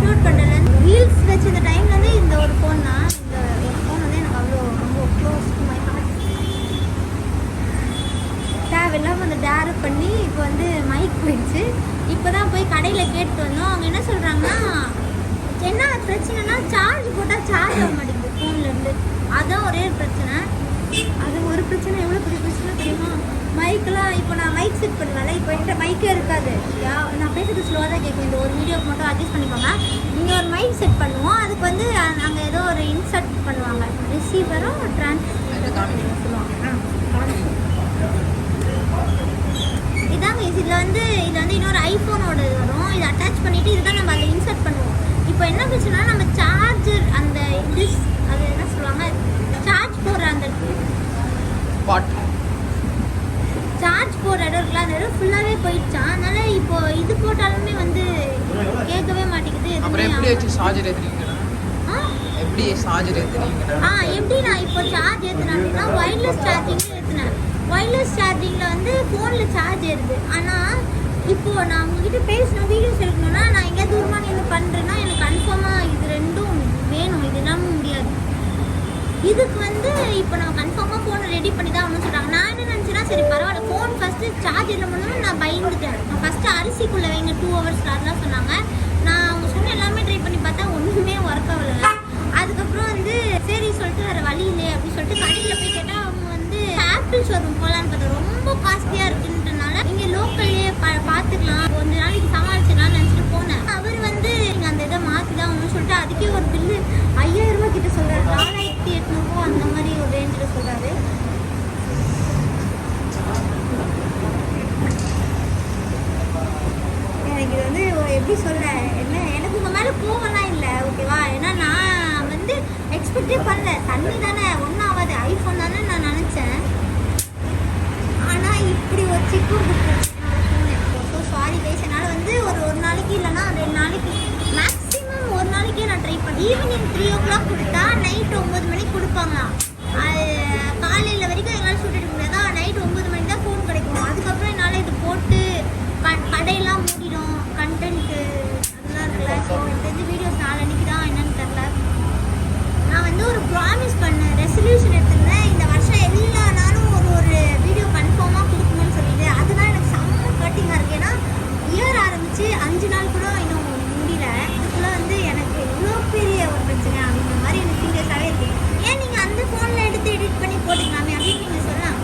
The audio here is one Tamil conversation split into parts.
அப்லோட் பண்ணுறதுல ரீல்ஸ் வச்சு இந்த டைம்லேருந்து இந்த ஒரு ஃபோன் தான். இந்த ஒரு ஃபோன் வந்து எனக்கு அவ்வளோ ரொம்ப க்ளோஸ் டு மை ஹார்ட். தேவையில்லாமல் அந்த டேர் பண்ணி இப்போ வந்து மைக் போயிடுச்சு. இப்போ தான் போய் கடையில் கேட்டு வந்தோம். அவங்க என்ன சொல்கிறாங்கன்னா, என்ன பிரச்சனைனா சார்ஜ் போட்டால் சார்ஜ் ஆக மாட்டேங்குது ஃபோன்லேருந்து. அதுதான் ஒரே பிரச்சனை. அது ஒரு பிரச்சனை எவ்வளோ பெரிய பிரச்சனை தெரியுமா? மைக்கெலாம் இப்போ நான் மைக் செட் பண்ணுவேன்ல, இப்போ என்கிட்ட மைக்கே இருக்காது. நான் பேசுறது ஸ்லோவாக தான் கேட்கும். இந்த ஒரு வீடியோக்கு மட்டும் அட்ஜஸ்ட் பண்ணிக்கோங்க. நீங்கள் ஒரு மைக் செட் பண்ணுவோம். அதுக்கு வந்து நாங்கள் ஏதோ ஒரு இன்சர்ட் பண்ணுவாங்க, ரிசீவரும் சொல்லுவாங்க. இதாங்க இதில் வந்து இன்னொரு ஐஃபோனோட வரும். இதை அட்டாச் பண்ணிவிட்டு இதுதான் நம்ம அதில் இன்சர்ட் பண்ணுவோம். இப்போ என்ன பிரச்சனைனா நம்ம சார்ஜர் அந்த அது என்ன சொல்லுவாங்க, சார்ஜ் போடுற அந்த சார்ஜ் போடுற இடம் இருக்குல்ல, அந்த இடம் ஃபுல்லாகவே போயிடுச்சான். அதனால் இப்போ இது போட்டாலுமே வந்து கேட்கவே மாட்டேங்குது. எப்படி சார்ஜர் ஏற்றுறீங்க? எப்படி நான் இப்போ சார்ஜ் ஏற்றினேன் அப்படின்னா ஒயர்லெஸ் சார்ஜிங்கில் ஏற்றினேன். ஒயர்லெஸ் சார்ஜிங்கில் வந்து ஃபோனில் சார்ஜ் ஏறுது. ஆனால் இப்போது நான் உங்ககிட்ட பேசணும், வீடியோஸ் எடுக்கணும்னா நான் எங்கேயா தூரமாக நின்று பண்ணுறேன்னா எனக்கு கன்ஃபார்மாக இது ரெண்டும் வேணும். இது இல்லாமல் முடியாது. இதுக்கு வந்து இப்போ நம்ம கன்ஃபார்மாக ஃபோனை ரெடி பண்ணி தான் ஒன்று சொல்கிறாங்க. நான் என்ன நினச்சேன்னா, சரி பரவாயில்ல, ஃபோன் ஃபஸ்ட்டு சார்ஜ் இல்லை பண்ணணும். நான் பயந்துட்டேன். நான் ஃபஸ்ட்டு அரிசிக்குள்ளே வைங்க 2 hours அதெல்லாம் சொன்னாங்க. நான் அவங்க சொன்ன எல்லாமே ட்ரை பண்ணி பார்த்தா ஒன்றுமே ஒர்க் ஆகலை. அதுக்கப்புறம் வந்து சரி சொல்லிட்டு வேறு வழி இல்லையே அப்படின்னு சொல்லிட்டு கடையில் போய் கேட்டால் அவங்க வந்து ஆப்பிள் ஷோரூம் போகலான்னு பார்த்தா ரொம்ப காஸ்ட்லியாக இருக்குன்றனால இங்கே லோக்கல்லே பார்த்துக்கலாம், கொஞ்ச நாளைக்கு சமாளிச்சிடலாம்னு நினச்சிட்டு போனேன். அவர் வந்து நீங்கள் அந்த இதை மாற்றி தான் ஒன்று சொல்லிட்டு அதுக்கே ஒரு பில்லு 5000 ரூபா கிட்ட சொல்கிறாரு. 4800 அந்த மாதிரி ஒரு ரேஞ்சில் சொல்கிறாரு. எனக்கு இது வந்து எப்படி சொல்ல, என்ன எனக்கு உங்கள் மேலே கோவம்லாம் இல்லை, ஓகேவா? ஏன்னா நான் வந்து எக்ஸ்பெக்டே பண்ணல. தண்ணி தானே ஒன்றும் ஆகாது, ஐஃபோன் தானே நான் நினச்சேன். ஆனால் இப்படி ஒரு சிக்கு ஸோ சாரி கைஸ். என்னால் வந்து ஒரு நாளைக்கு இல்லைன்னா 2 நாளைக்கு மேக்ஸிமம் ஒரு நாளைக்கே நான் ட்ரை பண்ணேன். ஈவினிங் 3 o'clock கொடுத்தா நைட் 9 மணிக்கு கொடுப்பாங்களாம். காலையில் வரைக்கும் எங்களால் ஷூட் எடுக்க முடியாதா, நைட் 9 மணிக்கு தான் ஃபோன் கிடைக்கும். அதுக்கப்புறம் என்னால் இது போட்டு கடையெல்லாம் மூடிடும், கண்டென்ட்டு அதெல்லாம் இருக்குல்ல. ஸோ எனக்கு தெரிஞ்ச வீடியோஸ் நாளன்னைக்கு தான் என்னன்னு தெரில. நான் வந்து ஒரு ப்ராமிஸ் பண்ணேன், ரெசல்யூஷன் எடுத்திருந்தேன், இந்த வருஷம் எல்லா நாளும் ஒரு வீடியோ கன்ஃபார்மாக கொடுக்கணும்னு சொல்லிட்டு. அதுதான் எனக்கு செம்ம கட்டிங்காக இருக்குது. ஏன்னா இயர் ஆரம்பித்து 5 நாள் கூட இன்னும் முடியல. இதுக்குள்ளே வந்து எனக்கு இவ்வளோ பெரிய ஒரு பிரச்சனை அப்படின்ற மாதிரி எனக்கு சீரியஸாகவே இருக்குது. ஏன் நீங்கள் அந்த ஃபோனில் எடுத்து எடிட் பண்ணி போட்டுக்கலாமே அப்படின்னு நீங்கள் சொல்லலாம்.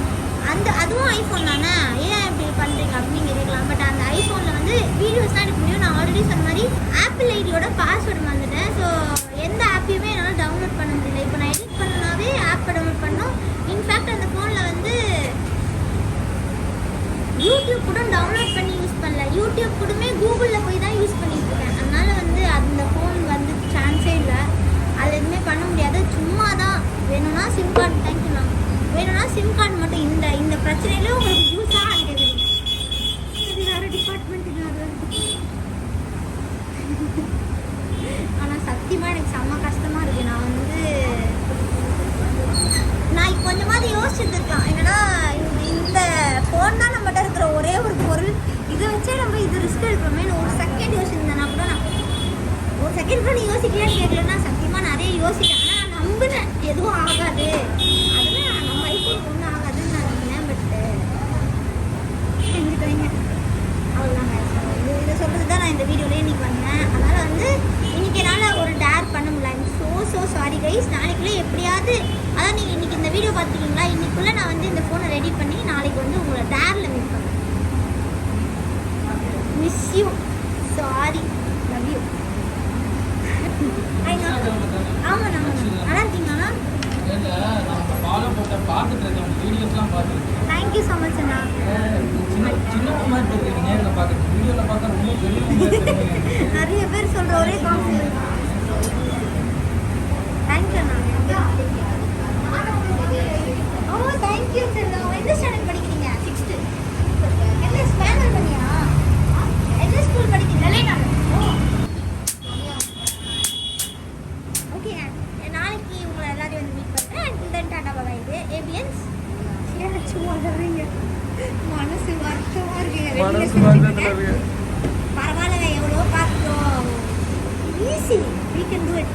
அதுவும் ஐஃபோன் தானே, ஏன் இப்படி பண்ணுறீங்க அப்படின்னு கேட்கலாம். பட் அந்த ஐஃபோனில் வந்து வீடியோஸ்லாம் எடுக்க முடியும். நான் ஆல்ரெடி சொன்ன மாதிரி ஆப்பிள் ஐடியோட பாஸ்வேர்டு வந்துட்டேன். ஸோ எந்த ஆப்பையுமே என்னால் டவுன்லோட் பண்ண முடியல. இப்போ நான் எடிட் பண்ணனாவே ஆப்பை டவுன்லோட் பண்ணோம். இன்ஃபேக்ட் அந்த ஃபோனில் வந்து யூடியூப் கூட டவுன்லோட் பண்ணி யூஸ் பண்ணல. யூடியூப் கூடமே கூகுளில் போய் தான் யூஸ் பண்ணிட்டு இருக்கேன். அதனால வந்து அந்த ஃபோன் வந்து சான்ஸே இல்லை. அது எதுவுமே பண்ண முடியாது. சும்மா தான் வேணும்னா சிம் கார்டு, தேங்க்யூ மேம், வேணும்னா சிம் கார்டு மட்டும் இந்த பிரச்சனையில உங்களுக்கு யூஸாக அனுப்பிடுங்க. இது வேறு டிபார்ட்மெண்ட்டுக்கு ஆனால் சத்தியமாக எனக்கு செம்ம கஷ்டமாக இருக்குது. நான் கொஞ்சமாவது யோசிச்சுருந்துருக்கலாம். என்னன்னா இந்த ஃபோன் தான் நம்மகிட்ட இருக்கிற ஒரே ஒரு பொருள், இதை வச்சே நம்ம இது ரிஸ்க் எடுக்கிறோமே. ஒரு செகண்ட் யோசிச்சிருந்தேன்னா கூட, நான் ஒரு செகண்ட் கூட நீ யோசிக்கலான்னு கேட்கலன்னா சத்தியமாக நிறைய யோசிட்டேன். ஆனால் நான் நம்பினேன் எதுவும் ஆகாது, அதெல்லாம் நம்ம ஐஃபோன் ஒன்றும் ஆகாதுன்னு நான் நம்பினேன். பட் செஞ்சுக்கோங்க அவ்வளோதாங்க. இதை சொல்கிறது தான் நான் இந்த வீடியோலேயே இன்றைக்கி வந்தேன். அதனால் வந்து இன்றைக்கி என்னால் ஒரு டேர் பண்ண முடியல. So sorry guys. நாளைக்குள்ளே எப்படியாவது, அதான் நீங்கள் இன்றைக்கி இந்த வீடியோ பார்த்துருக்கீங்களா, இன்றைக்குள்ளே நான் வந்து இந்த ஃபோனை ரெடி பண்ணி நாளைக்கு வந்து உங்களை டேரில் மீட் பண்ணுறேன். Miss you, sorry, love you. ஆமாம் நாங்கள் நல்லா இருக்கீங்களா? தேங்க்யூ ஸோ மச் அண்ணா. நிறைய பேர் சொல்கிற ஒரே கான்ஃபிடன்ஸ். தேங்க்யூ அண்ணா. ஓ தேங்க்யூ சார். எந்த ஸ்டாண்டர்ட் படிக்கிறீங்க? 6th. என்ன ஸ்பேனர் பண்ணியா? எந்த ஸ்கூல் படிக்கிறீங்க? ஓகே, நாளைக்கு உங்களை எல்லாரையும் வந்து மீட் பண்ணுறேன். தென் டாடா பாய். இது ஏபிஎன்ஸ். சும்மா சொல்கிறீங்க, மனசு வருத்தமாக இருக்குங்க. பரவாயில்ல, எவ்வளோ பார்த்துட்டோம். Easy we can do it.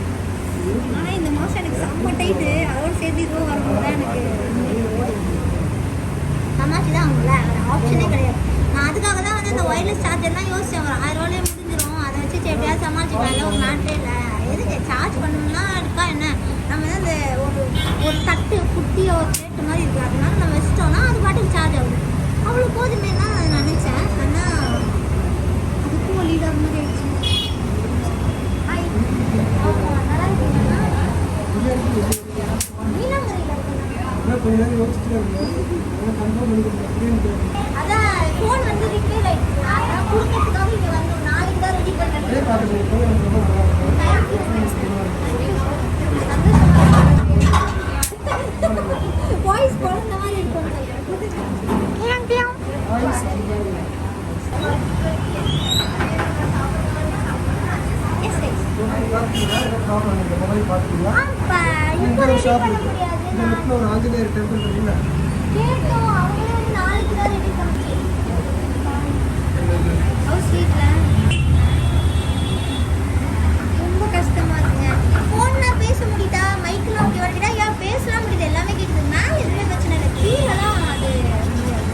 ஆனால் இந்த மாதம் எனக்கு செம்ம டைட்டு, அதோடு சேர்த்து இதுவும் வரும்போது தான் எனக்கு சமாளிச்சு தான் ஆகும்ல, வேறு ஆப்ஷனே கிடையாது. நான் அதுக்காக தான் வந்து இந்த ஒயர்லெஸ் சார்ஜர்லாம் யோசிச்சேன், ஒரு 1000 ரூபாயிலே முடிஞ்சிடும், அதை வச்சு எப்படியாவது சமாளிச்சுக்கலாம், ஒரு மேட்டரே இல்லை. எதுக்கு சார்ஜ் பண்ணணும்னா இருக்கா என்ன, நம்ம வந்து அந்த ஒரு தட்டு குட்டியோ ஒரு பிளேட்டு மாதிரி இருக்குது, அதனால நம்ம வச்சிட்டோம்னா அது பாட்டுக்கு சார்ஜ் ஆகுது, அவ்வளோ போதுமே தான் நான் நினச்சேன். ஆனால் அதுக்கும் லீடர் மாதிரி ஆயிடுச்சு. நல்லா இருக்குங்களா அதான் ஃபோன் வந்து ரிப்பேர் ஆயிடுச்சு, அதான் கொடுக்கறதுக்காக இங்கே வந்தோம், நாளைக்கு தான் ரெடி பண்ணுறேன். வாய்ஸ் குழந்த மாதிரி இருக்கும். எஸ் கைஸ், ஆப்பா இப்போ ரெடி பண்ண முடியாது, கேட்டோம் அவங்களே வந்து நாளைக்கு தான் ரெடி பண்ணுச்சு. ஹவுஸ் வீட்டில் ரொம்ப கஷ்டமா இருக்குங்க. ஃபோன்லாம் பேச முடியுதா, மைக்கெலாம் ஓகே வரக்கிட்டா, ஏன் பேசலாம் முடியுது, எல்லாமே கேட்குது. மேலே எதுவுமே பிரச்சனை இல்லை, கீழெல்லாம் அது முடியாது.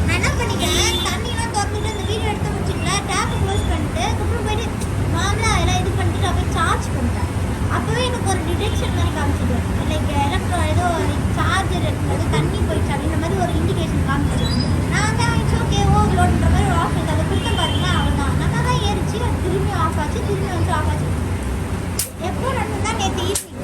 நான் என்ன பண்ணிக்கிறேன், தண்ணியெல்லாம் திறந்துட்டு இந்த வீடியோ எடுத்து முடிச்சுக்கல, டேப்பை க்ளோஸ் பண்ணிட்டு அதுக்கப்புறம் போயிட்டு நார்மலாக எல்லாம் இது பண்ணிட்டு அப்படியே சார்ஜ் பண்ணிட்டேன். அப்போவே எனக்கு ஒரு டிடெக்ஷன் மாதிரி காமிச்சிது, லைக் எலக்ட்ரோ ஏதோ சார்ஜர் எடுக்கும்போது தண்ணி போயிடுச்சு அப்படின்ற மாதிரி ஒரு இண்டிகேஷன் காமிச்சிது. நான் தான் இட்ஸ் ஓகே ஓவர்லோடுன்ற மாதிரி ஒரு ஆஃப் ஆகுது, அதை கொடுத்த பாருங்களா, அவ்வளோதான் நல்லா தான் ஏறிச்சு, அது திரும்பி ஆஃப் ஆச்சு, திரும்பி வந்து ஆஃப் ஆச்சு. எப்போ நடந்ததுதான் நேற்று ஈவினிங்